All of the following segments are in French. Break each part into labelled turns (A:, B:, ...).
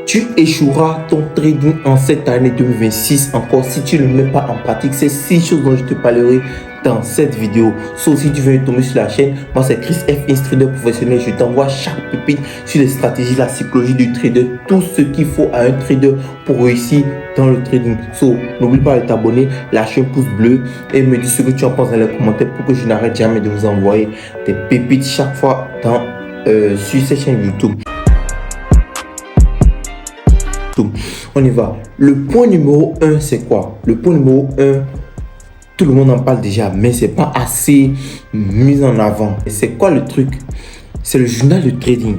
A: Tu échoueras ton trading en cette année 2026 encore si tu ne le mets pas en pratique. C'est 6 choses dont je te parlerai dans cette vidéo. Sauf si tu veux tomber sur la chaîne, moi c'est Chris F, trader professionnel. Je t'envoie chaque pépite sur les stratégies, la psychologie du trader, tout ce qu'il faut à un trader pour réussir dans le trading. So, n'oublie pas de t'abonner, lâcher un pouce bleu et me dire ce que tu en penses dans les commentaires pour que je n'arrête jamais de vous envoyer des pépites chaque fois sur cette chaîne YouTube. On y va. Le point numéro 1, c'est quoi? Le point numéro 1, tout le monde en parle déjà, mais c'est pas assez mis en avant. Et c'est quoi le truc? C'est le journal de trading.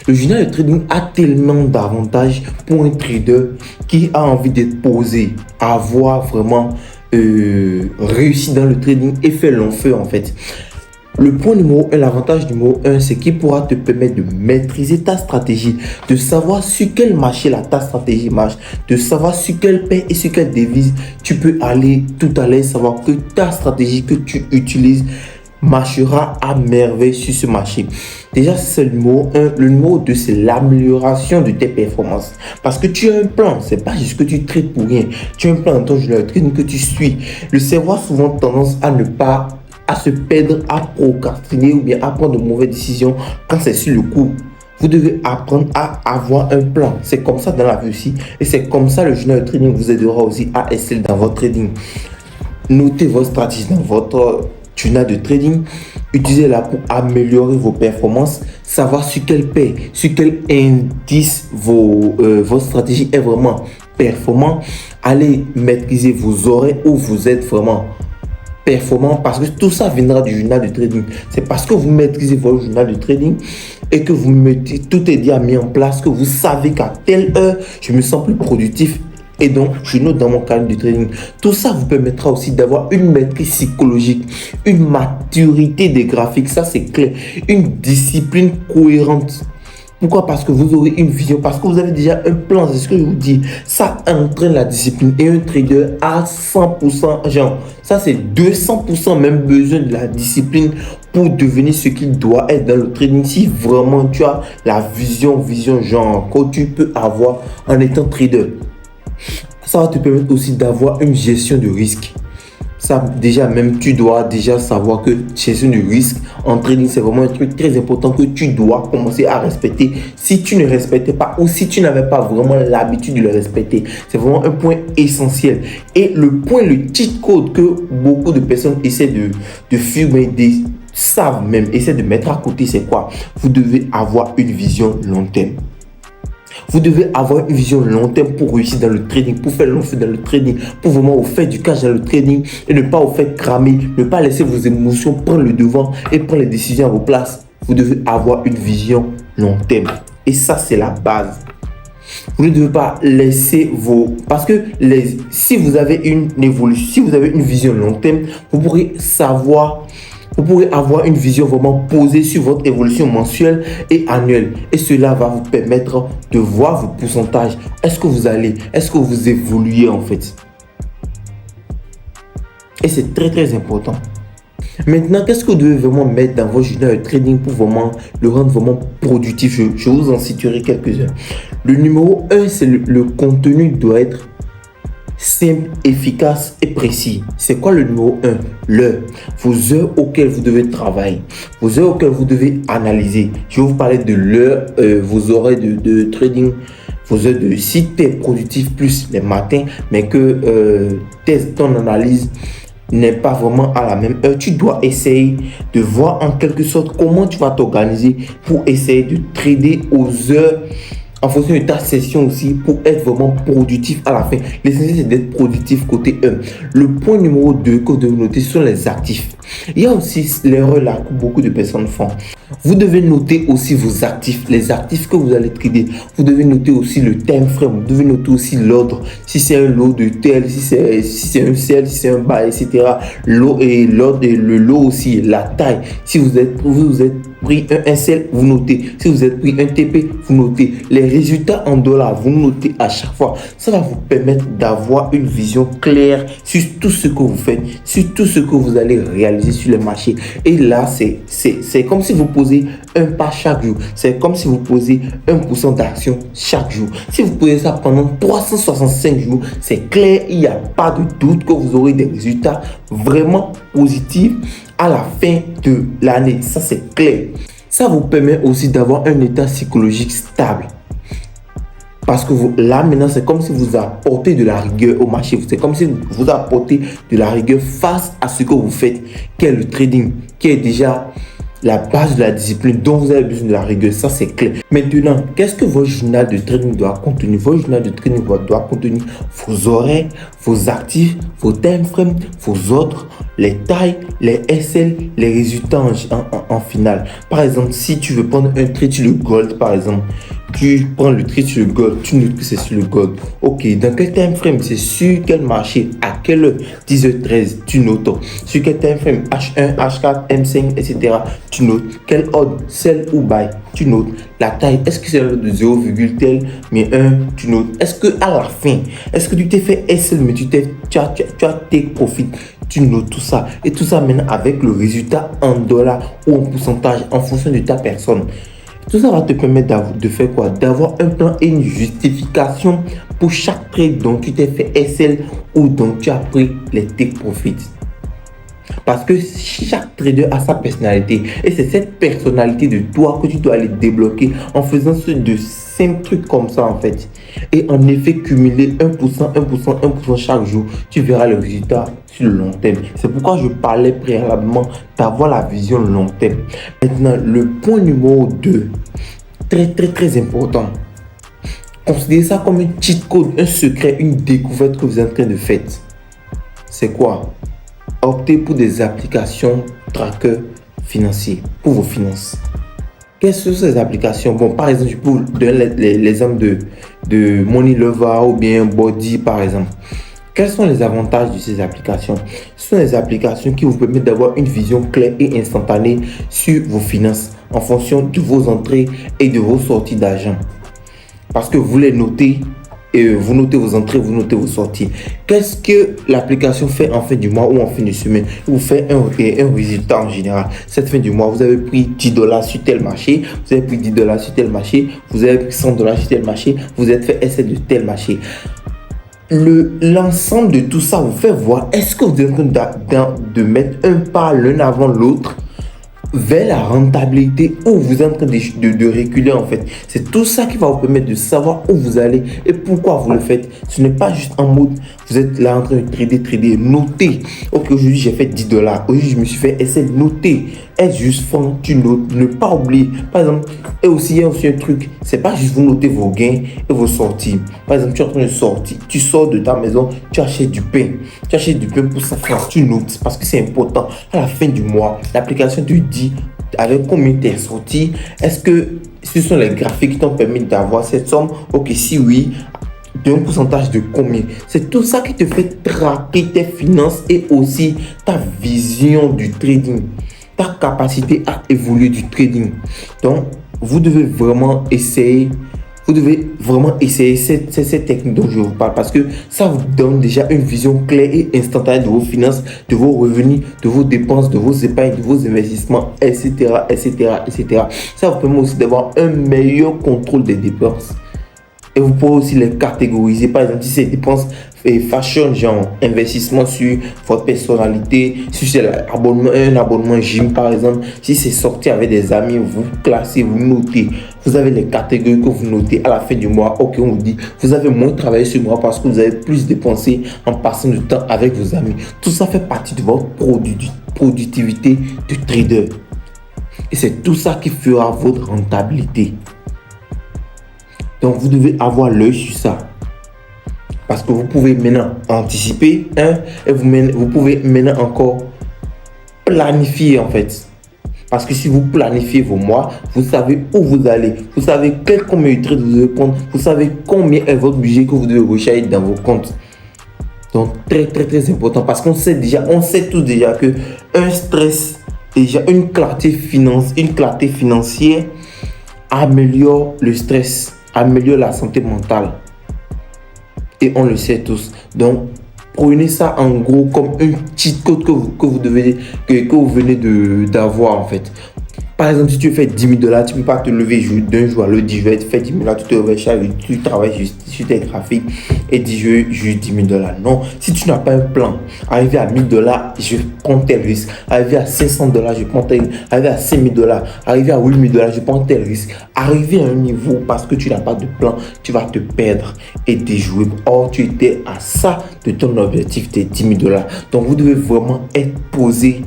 A: Le journal de trading a tellement d'avantages pour un trader qui a envie d'être posé, avoir vraiment réussi dans le trading et fait long feu en fait. Le point numéro 1, l'avantage numéro 1, c'est qu'il pourra te permettre de maîtriser ta stratégie, de savoir sur quel marché ta stratégie marche, de savoir sur quelle paire et sur quelle devise tu peux aller tout à l'heure, savoir que ta stratégie que tu utilises marchera à merveille sur ce marché. Déjà, c'est le numéro 1. Le numéro 2, c'est l'amélioration de tes performances. Parce que tu as un plan. C'est pas juste que tu trades pour rien. Tu as un plan dans ton journal de trading que tu suis. Le cerveau a souvent tendance à se perdre, à procrastiner ou bien à prendre de mauvaises décisions quand c'est sur le coup. Vous devez apprendre à avoir un plan. C'est comme ça dans la vie aussi. Et c'est comme ça le journal de trading vous aidera aussi à exceller dans votre trading. Notez votre stratégie dans votre journal de trading. Utilisez-la pour améliorer vos performances. Savoir sur quel paire, sur quel indice votre stratégie est vraiment performant. Allez maîtriser vos horaires où vous êtes vraiment performant, parce que tout ça viendra du journal de trading. C'est parce que vous maîtrisez votre journal de trading et que vous mettez, tout est déjà mis en place, que vous savez qu'à telle heure je me sens plus productif et donc je note dans mon calendrier de trading. Tout ça vous permettra aussi d'avoir une maîtrise psychologique, une maturité des graphiques, ça c'est clair, une discipline cohérente. Pourquoi? Parce que vous aurez une vision, parce que vous avez déjà un plan, c'est ce que je vous dis. Ça entraîne la discipline et un trader à 100%, genre, ça c'est 200% même besoin de la discipline pour devenir ce qu'il doit être dans le trading. Si vraiment tu as la vision genre que tu peux avoir en étant trader, ça va te permettre aussi d'avoir une gestion de risque. Ça déjà même tu dois déjà savoir que gestion de risque en trading c'est vraiment un truc très important que tu dois commencer à respecter. Si tu ne respectais pas ou si tu n'avais pas vraiment l'habitude de le respecter, c'est vraiment un point essentiel. Et le cheat code que beaucoup de personnes essaient de fumer, savent même, essaient de mettre à côté, c'est quoi? Vous devez avoir une vision long terme. Vous devez avoir une vision long terme pour réussir dans le trading, pour faire long feu dans le trading, pour vraiment vous faire du cash dans le trading et ne pas vous faire cramer, ne pas laisser vos émotions prendre le devant et prendre les décisions à vos places. Vous devez avoir une vision long terme. Et ça, c'est la base. Vous ne devez pas laisser parce que si vous avez une évolution, si vous avez une vision long terme, vous pourrez avoir une vision vraiment posée sur votre évolution mensuelle et annuelle. Et cela va vous permettre de voir vos pourcentages. Est-ce que vous évoluez en fait? Et c'est très très important. Maintenant, qu'est-ce que vous devez vraiment mettre dans votre journal de trading pour vraiment le rendre vraiment productif? Je vous en citerai quelques-uns. Le numéro 1, c'est le contenu doit être simple, efficace et précis. C'est quoi le numéro 1? L'heure. Vos heures auxquelles vous devez travailler. Vos heures auxquelles vous devez analyser. Je vais vous parler de l'heure, vos horaires de trading, vos heures de si tu es productif plus les matins, mais que ton analyse n'est pas vraiment à la même heure. Tu dois essayer de voir en quelque sorte comment tu vas t'organiser pour essayer de trader aux heures en fonction de ta session aussi pour être vraiment productif à la fin. L'essentiel c'est d'être productif côté 1. Le point numéro 2 que vous devez noter sont les actifs. Il y a aussi l'erreur là que beaucoup de personnes font. Vous devez noter aussi vos actifs, les actifs que vous allez trader. Vous devez noter aussi le time frame, vous devez noter aussi l'ordre. Si c'est un lot de tel, si c'est un sell, si c'est un buy, etc. L'ordre et le lot aussi, la taille. Si vous êtes pris un SL, vous notez. Si vous êtes pris un TP, vous notez. Les résultats en dollars, vous notez à chaque fois. Ça va vous permettre d'avoir une vision claire sur tout ce que vous faites, sur tout ce que vous allez réaliser sur le marché. Et là, c'est comme si vous posez un pas chaque jour. C'est comme si vous posez 1% d'action chaque jour. Si vous posez ça pendant 365 jours, c'est clair, il n'y a pas de doute que vous aurez des résultats vraiment positifs à la fin de l'année. Ça, c'est clair. Ça vous permet aussi d'avoir un état psychologique stable. Parce que là, maintenant, c'est comme si vous apportez de la rigueur au marché. C'est comme si vous apportez de la rigueur face à ce que vous faites, qui est le trading, qui est déjà la base de la discipline dont vous avez besoin de la rigueur. Ça, c'est clair. Maintenant, qu'est-ce que votre journal de trading doit contenir? Votre journal de trading doit contenir vos horaires, vos actifs, vos time frames, vos ordres, les tailles, les SL, les résultats en finale. Par exemple, si tu veux prendre un trade sur le gold, par exemple, tu prends le trade sur le gold, tu notes que c'est sur le gold. Ok, dans quel time frame? C'est sur quel marché? À quelle heure? 10h13, tu notes. Sur quel time frame? H1, H4, M5, etc. Tu notes. Quel ordre? Sell ou buy? Tu notes. La taille, est-ce que c'est de 0, tel, mais 1, tu notes. Est-ce que à la fin, est-ce que tu t'es fait SL, mais tu as take profit? Tu notes tout ça. Et tout ça maintenant avec le résultat en dollars ou en pourcentage en fonction de ta personne. Tout ça va te permettre de faire quoi? D'avoir un plan et une justification pour chaque trade dont tu t'es fait SL ou dont tu as pris les take profits. Parce que chaque trader a sa personnalité et c'est cette personnalité de toi que tu dois aller débloquer en faisant de simples trucs comme ça en fait. Et en effet, cumuler 1%, 1%, 1% chaque jour, tu verras le résultat sur le long terme. C'est pourquoi je parlais préalablement d'avoir la vision long terme. Maintenant, le point numéro 2, très important. Considérez ça comme un cheat code, un secret, une découverte que vous êtes en train de faire. C'est quoi? Optez pour des applications tracker financiers pour vos finances. Quelles sont ces applications? Bon, par exemple, je peux vous donner l'exemple de Money Lover ou bien Body, par exemple. Quels sont les avantages de ces applications? Ce sont des applications qui vous permettent d'avoir une vision claire et instantanée sur vos finances en fonction de vos entrées et de vos sorties d'argent. Parce que vous les notez. Et vous notez vos entrées, vous notez vos sorties. Qu'est-ce que l'application fait en fin du mois ou en fin de semaine? Vous faites un résultat en général. Cette fin du mois, vous avez pris $10 sur tel marché, vous avez pris $10 sur tel marché, vous avez pris $100 sur tel marché, vous êtes fait essai de tel marché. L'ensemble de tout ça vous fait voir est-ce que vous êtes en train de mettre un pas l'un avant l'autre vers la rentabilité ou vous êtes en train de reculer en fait. C'est tout ça qui va vous permettre de savoir où vous allez et pourquoi vous le faites. Ce n'est pas juste en mode vous êtes là en train de trader, notez. Ok, aujourd'hui j'ai fait $10, aujourd'hui je me suis fait essayer de noter. Être juste franc, tu notes, ne pas oublier. Par exemple, et aussi il y a aussi un truc, c'est pas juste vous notez vos gains et vos sorties. Par exemple, tu es en train de sortir, tu sors de ta maison, tu achètes du pain. Tu achètes du pain pour ça, tu notes parce que c'est important. À la fin du mois, l'application te dit avec combien tu es sorti. Est-ce que ce sont les graphiques qui t'ont permis d'avoir cette somme? Ok, si oui, d'un pourcentage de combien? C'est tout ça qui te fait traquer tes finances et aussi ta vision du trading, ta capacité à évoluer du trading. Donc, vous devez vraiment essayer. Vous devez vraiment essayer cette technique dont je vous parle parce que ça vous donne déjà une vision claire et instantanée de vos finances, de vos revenus, de vos dépenses, de vos épargnes, de vos investissements, etc., etc., etc. Ça vous permet aussi d'avoir un meilleur contrôle des dépenses. Et vous pouvez aussi les catégoriser. Par exemple, si c'est dépenses fashion, genre investissement sur votre personnalité, si c'est un abonnement gym par exemple, si c'est sorti avec des amis, vous classez, vous notez. Vous avez les catégories que vous notez à la fin du mois. Ok, on vous dit, vous avez moins travaillé ce mois parce que vous avez plus dépensé en passant du temps avec vos amis. Tout ça fait partie de votre productivité de trader. Et c'est tout ça qui fera votre rentabilité. Donc, vous devez avoir l'œil sur ça. Parce que vous pouvez maintenant anticiper et vous pouvez maintenant encore planifier en fait. Parce que si vous planifiez vos mois, vous savez où vous allez. Vous savez combien de trades vous devez prendre. Vous savez combien est votre budget que vous devez recharger dans vos comptes. Donc, très important. Parce qu'on sait tous déjà que un stress déjà une clarté financière améliore le stress, améliore la santé mentale. Et on le sait tous. Donc, prenez ça en gros comme un cheat code que vous venez d'avoir en fait. Par exemple, si tu fais 10 000 $, tu ne peux pas te lever d'un jour à l'autre, dire je vais te faire 10 000 $, tu te réveilles, tu travailles juste sur tes graphiques et dis je veux juste 10 000 $. Non, si tu n'as pas un plan, arriver à 1 000 $, je prends tel risque. Arriver à 500 $, je prends tel risque. Arriver à 5 000 $, arriver à 8 000 $, je prends tel risque. Arriver à un niveau parce que tu n'as pas de plan, tu vas te perdre et déjouer. Or, tu étais à ça de ton objectif, tes 10 000 $. Donc, vous devez vraiment être posé,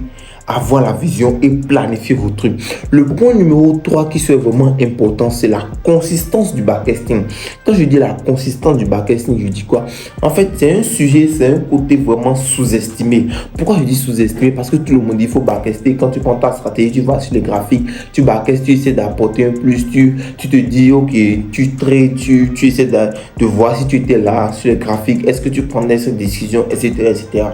A: avoir la vision et planifier vos trucs. Le point numéro 3 qui serait vraiment important, c'est la consistance du backtesting. Quand je dis la consistance du backtesting, je dis quoi? En fait, c'est un sujet, c'est un côté vraiment sous-estimé. Pourquoi je dis sous-estimé? Parce que tout le monde dit il faut backtester. Quand tu prends ta stratégie, tu vas sur les graphiques, tu backtestes, tu essaies d'apporter un plus, tu te dis ok, tu trades, tu essaies de voir si tu étais là sur les graphiques, est-ce que tu prenais cette décision, etc., etc.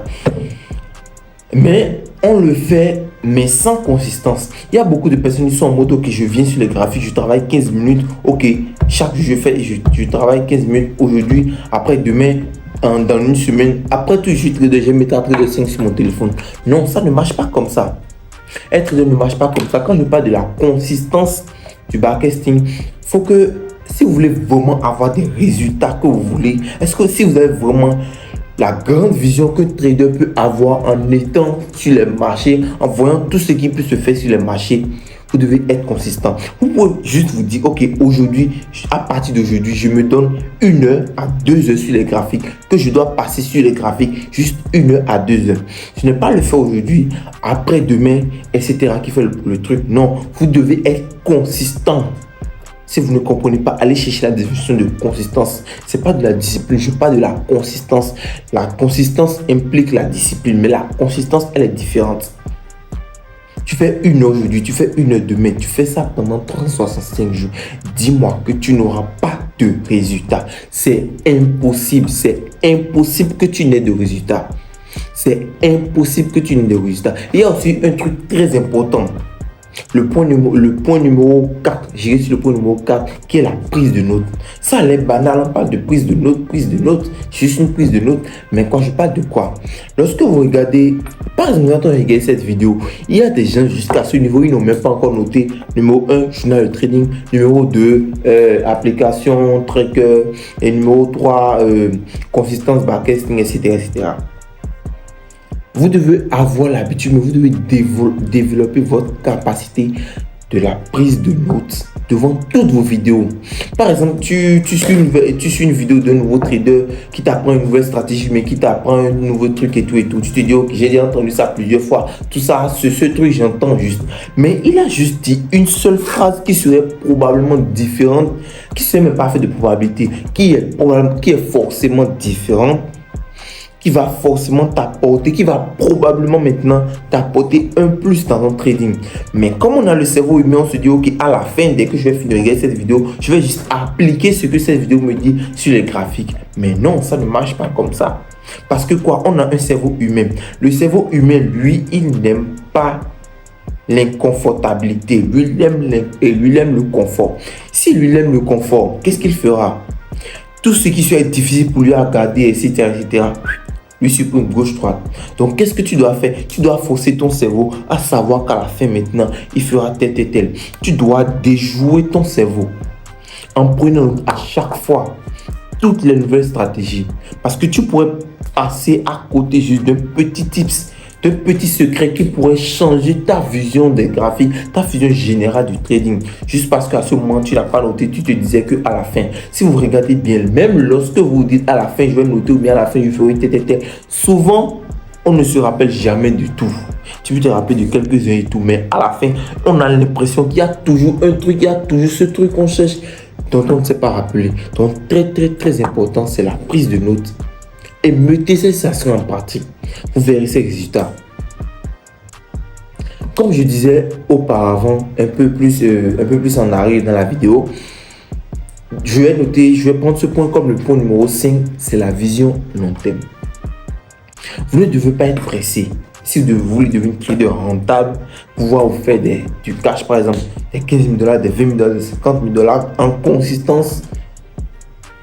A: Mais on le fait, mais sans consistance. Il y a beaucoup de personnes qui sont en mode ok, je viens sur les graphiques, je travaille 15 minutes, ok, chaque jour je travaille 15 minutes aujourd'hui, après demain, dans une semaine, après tout, je mettre un truc de 5 sur mon téléphone. Non, ça ne marche pas comme ça. Être ne marche pas comme ça. Quand je parle de la consistance du backtesting, il faut que si vous voulez vraiment avoir des résultats que vous voulez, est-ce que si vous avez vraiment la grande vision qu'un trader peut avoir en étant sur les marchés, en voyant tout ce qui peut se faire sur les marchés, vous devez être consistant. Vous pouvez juste vous dire, ok, aujourd'hui, à partir d'aujourd'hui, je me donne 1 heure à 2 heures sur les graphiques, que je dois passer sur les graphiques juste 1 heure à 2 heures. Je n'ai pas le faire aujourd'hui, après demain, etc. qui fait le truc. Non, vous devez être consistant. Si vous ne comprenez pas, allez chercher la définition de consistance. Ce n'est pas de la discipline, je parle de la consistance. La consistance implique la discipline, mais la consistance, elle est différente. Tu fais 1 heure aujourd'hui, tu fais 1 heure demain, tu fais ça pendant 365 jours. Dis-moi que tu n'auras pas de résultat. C'est impossible que tu n'aies de résultat. C'est impossible que tu n'aies de résultat. Il y a aussi un truc très important. Le point numéro 4, j'irai sur le point numéro 4 qui est la prise de notes. Ça a l'air banal, on parle de prise de notes, juste une prise de notes. Mais quand je parle de quoi? Lorsque vous regardez, par exemple, quand on regarde cette vidéo, il y a des gens jusqu'à ce niveau, ils n'ont même pas encore noté. Numéro 1, journal de trading. Numéro 2, application, tracker. Et numéro 3, consistance, backtesting, etc., etc. Vous devez avoir l'habitude, mais vous devez développer votre capacité de la prise de notes devant toutes vos vidéos. Par exemple, tu suis une vidéo d'un nouveau trader qui t'apprend une nouvelle stratégie, mais qui t'apprend un nouveau truc et tout. Tu te dis, ok, j'ai déjà entendu ça plusieurs fois. Tout ça, ce truc, j'entends juste. Mais il a juste dit une seule phrase qui serait probablement différente, qui ne serait même pas fait de probabilité, qui est forcément différente, qui va forcément t'apporter, qui va probablement maintenant t'apporter un plus dans ton trading. Mais comme on a le cerveau humain, on se dit ok, à la fin, dès que je vais finir de regarder cette vidéo, je vais juste appliquer ce que cette vidéo me dit sur les graphiques. Mais non, ça ne marche pas comme ça. Parce que quoi, on a un cerveau humain. Le cerveau humain, lui, il n'aime pas l'inconfortabilité. Lui, il aime le confort. Si lui, il aime le confort, qu'est-ce qu'il fera? Tout ce qui soit difficile pour lui à regarder, etc., etc., lui supprime gauche-droite. Donc, qu'est-ce que tu dois faire? Tu dois forcer ton cerveau à savoir qu'à la fin, maintenant, il fera tel et tel. Tu dois déjouer ton cerveau en prenant à chaque fois toutes les nouvelles stratégies. Parce que tu pourrais passer à côté juste d'un petit tips, d'un petit secret qui pourrait changer ta vision des graphiques, ta vision générale du trading. Juste parce qu'à ce moment, tu n'as pas noté, tu te disais qu'à la fin, si vous regardez bien, même lorsque vous dites à la fin, je vais noter ou bien à la fin, je ferai tel. Souvent, on ne se rappelle jamais du tout. Tu peux te rappeler de quelques-uns et tout, mais à la fin, on a l'impression qu'il y a toujours un truc, il y a toujours ce truc qu'on cherche, dont on ne s'est pas rappelé. Donc, très important, c'est la prise de notes. Et mettez ces actions en pratique. Vous verrez ces résultats. Comme je disais auparavant, un peu plus en arrière dans la vidéo, je vais prendre ce point comme le point numéro 5, c'est la vision long terme. Vous ne devez pas être pressé. Si vous voulez devenir trader rentable, pouvoir vous faire du cash, par exemple, des 15 000 $, des 20 000 $, des 50 000 $ en consistance,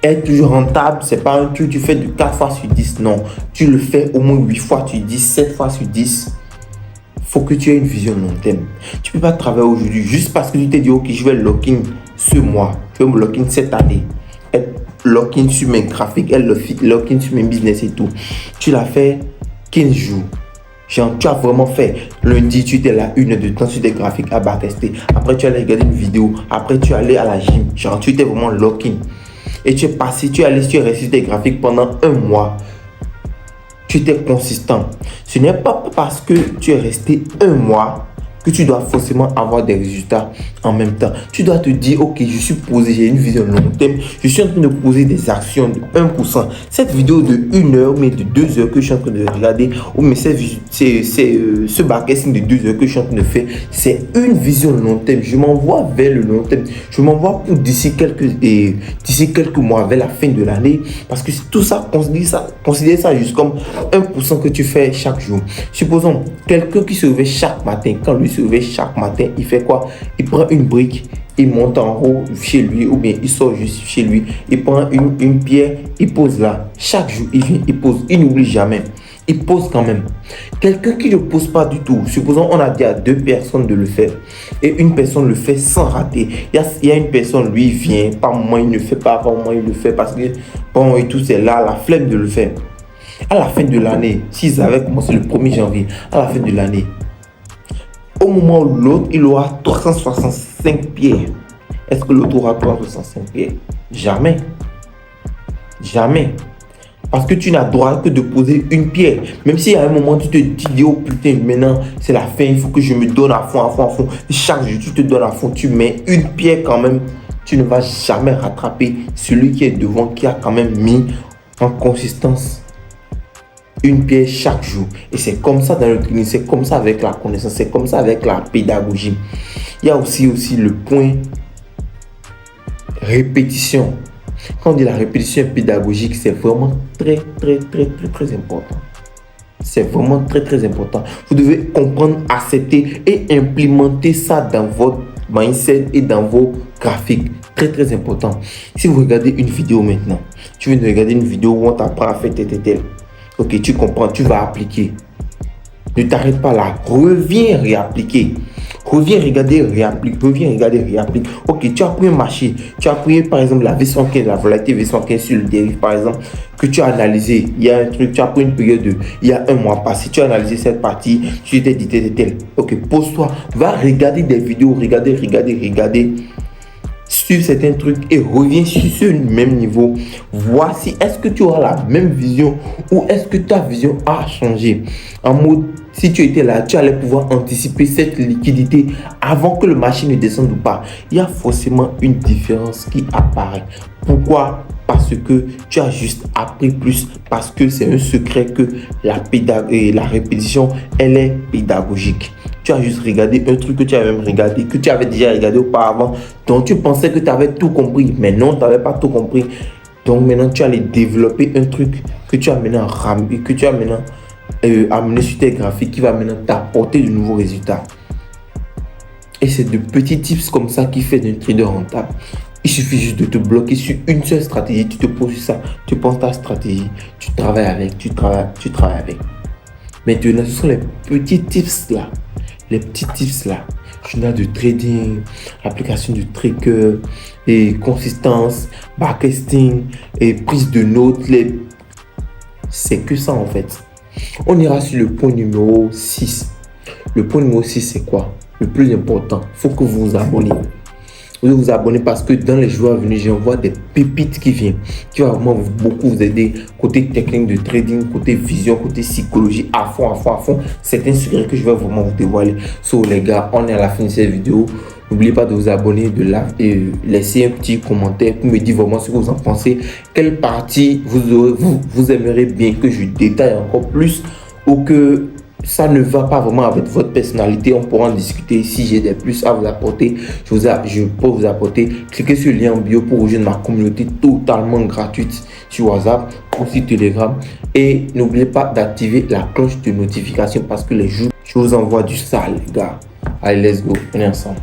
A: être toujours rentable, c'est pas un truc, tu fais de 4 fois sur 10, non. Tu le fais au moins 8 fois sur 10, 7 fois sur 10. Faut que tu aies une vision long terme. Tu peux pas travailler aujourd'hui juste parce que tu t'es dit, ok, je vais lock-in ce mois, je vais me lock-in cette année, être lock-in sur mes graphiques, être lock-in sur mes business et tout. Tu l'as fait 15 jours. Genre, tu as vraiment fait. Lundi, tu étais là 1 heure de temps sur des graphiques à backtester. Après, tu allais regarder une vidéo. Après, tu allais à la gym. Genre, tu étais vraiment lock-in. Et tu es passé, tu es resté sur tes graphiques pendant un mois. Tu étais consistant. Ce n'est pas parce que tu es resté un mois que tu dois forcément avoir des résultats en même temps. Tu dois te dire, ok, je suis posé, j'ai une vision long terme, je suis en train de poser des actions de 1%. Cette vidéo de 1 heure, mais de 2 heures que je suis en train de regarder, ou mais ce backtesting de 2 heures que je suis en train de faire, c'est une vision long terme. Je m'envoie vers le long terme. Je m'envoie pour d'ici quelques mois, vers la fin de l'année, parce que tout ça, considère ça juste comme 1% que tu fais chaque jour. Supposons quelqu'un qui se réveille chaque matin, quand lui se réveille chaque matin, il fait quoi? Il prend une brique, il monte en haut chez lui, ou bien il sort juste chez lui, il prend une pierre, il pose là. Chaque jour, il vient, il pose, il n'oublie jamais. Il pose quand même. Quelqu'un qui ne pose pas du tout, supposons on a dit à 2 personnes de le faire, et une personne le fait sans rater. Il y a une personne, lui, il vient, par moment il ne fait pas, par moment il le fait parce que, bon, et tout, c'est là, la flemme de le faire. À la fin de l'année, s'ils avaient commencé le 1er janvier, à la fin de l'année, au moment où l'autre, il aura 365 pieds. Est-ce que l'autre aura 365 pieds? Jamais. Jamais. Parce que tu n'as droit que de poser une pierre. Même si à un moment, tu te dis, oh putain, maintenant, c'est la fin, il faut que je me donne à fond, à fond, à fond. Chaque jour, tu te donnes à fond, tu mets une pierre quand même. Tu ne vas jamais rattraper celui qui est devant, qui a quand même mis en consistance une pierre chaque jour. Et c'est comme ça dans le trading, c'est comme ça avec la connaissance, c'est comme ça avec la pédagogie. Il y a aussi le point répétition. Quand on dit la répétition pédagogique, c'est vraiment très important. C'est vraiment très important. Vous devez comprendre, accepter et implémenter ça dans votre mindset et dans vos graphiques. Très important. Si vous regardez une vidéo maintenant, tu viens de regarder une vidéo où on t'apprend à faire tel. Ok, tu comprends, tu vas appliquer. Ne t'arrête pas là. Reviens réappliquer. Reviens regarder, réapplique. Reviens regarder, réapplique. Ok, tu as pris un marché. Tu as pris par exemple la V115, la volatilité V115 sur le dérive par exemple, que tu as analysé. Il y a un truc, tu as pris une période il y a un mois passé. Tu as analysé cette partie. Tu t'es dit tel. Ok, pose-toi. Va regarder des vidéos. Regarder. Sur certains trucs et reviens sur ce même niveau. Voici, est-ce que tu auras la même vision ou est-ce que ta vision a changé? En mode, si tu étais là, tu allais pouvoir anticiper cette liquidité avant que le marché ne descende ou pas. Il y a forcément une différence qui apparaît. Pourquoi? Parce que tu as juste appris plus, parce que c'est un secret que la répétition, elle est pédagogique. Tu as juste regardé un truc que tu avais même regardé, que tu avais déjà regardé auparavant, donc tu pensais que tu avais tout compris, mais non, tu n'avais pas tout compris. Donc maintenant, tu allais développer un truc que tu as maintenant ramené, que tu as maintenant amené sur tes graphiques, qui va maintenant t'apporter de nouveaux résultats. Et c'est de petits tips comme ça qui fait d'un trader rentable. Il suffit juste de te bloquer sur une seule stratégie, tu te poses sur ça, tu penses ta stratégie, tu travailles avec, tu travailles avec. Maintenant, ce sont les petits tips là. Les petits tips là. Journal de trading, application du tracker, et consistance, backtesting, et prise de notes. C'est que ça en fait. On ira sur le point numéro 6. Le point numéro 6, c'est quoi? Le plus important, il faut que vous vous abonnez. Vous devez vous abonner parce que dans les jours à venir, j'envoie des pépites qui viennent, qui vont vraiment beaucoup vous aider côté technique de trading, côté vision, côté psychologie, à fond. C'est un secret que je vais vraiment vous dévoiler. So les gars, on est à la fin de cette vidéo. N'oubliez pas de vous abonner, et laisser un petit commentaire pour me dire vraiment ce que vous en pensez. Quelle partie vous aimeriez bien que je détaille encore plus ou que ça ne va pas vraiment avec votre personnalité, on pourra en discuter. Si j'ai des plus à vous apporter, je peux vous apporter. Cliquez sur le lien en bio pour rejoindre ma communauté totalement gratuite sur WhatsApp ou sur Telegram. Et n'oubliez pas d'activer la cloche de notification parce que les jours, je vous envoie du sale, les gars. Allez, let's go, on est ensemble.